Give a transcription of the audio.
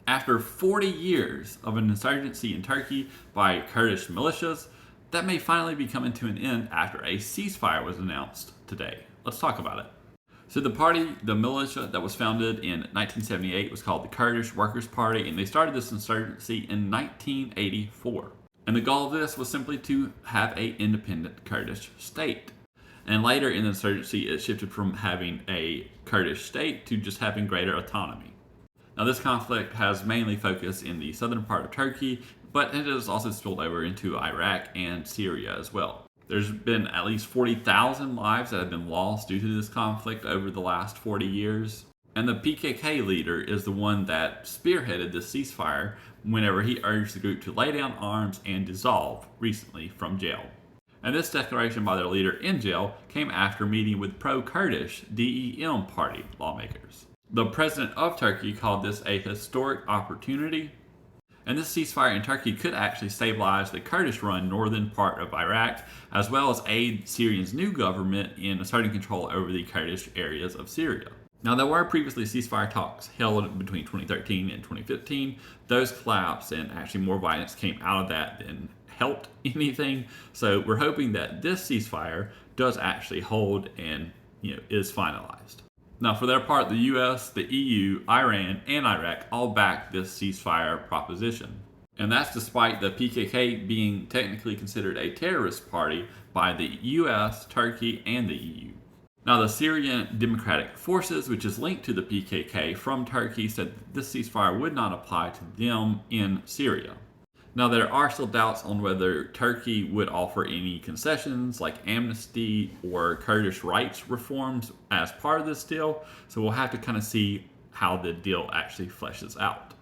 After 40 years of an insurgency in Turkey by Kurdish militias, that may finally be coming to an end after a ceasefire was announced today. Let's talk about it. So the militia that was founded in 1978 was called the Kurdish Workers' Party, and they started this insurgency in 1984. And the goal of this was simply to have an independent Kurdish state. And later in the insurgency, it shifted from having a Kurdish state to just having greater autonomy. Now, this conflict has mainly focused in the southern part of Turkey, but it has also spilled over into Iraq and Syria as well. There's been at least 40,000 lives that have been lost due to this conflict over the last 40 years. And the PKK leader is the one that spearheaded this ceasefire whenever he urged the group to lay down arms and dissolve recently from jail. And this declaration by their leader in jail came after meeting with pro-Kurdish DEM party lawmakers. The president of Turkey called this a historic opportunity, and this ceasefire in Turkey could actually stabilize the Kurdish-run northern part of Iraq, as well as aid Syria's new government in asserting control over the Kurdish areas of Syria. Now, there were previously ceasefire talks held between 2013 and 2015. Those collapsed, and actually more violence came out of that than helped anything. So we're hoping that this ceasefire does actually hold and is finalized. Now, for their part, the US, the EU, Iran, and Iraq all backed this ceasefire proposition. And that's despite the PKK being technically considered a terrorist party by the US, Turkey, and the EU. Now, the Syrian Democratic Forces, which is linked to the PKK from Turkey, said that this ceasefire would not apply to them in Syria. Now, there are still doubts on whether Turkey would offer any concessions like amnesty or Kurdish rights reforms as part of this deal, so we'll have to kind of see how the deal actually fleshes out.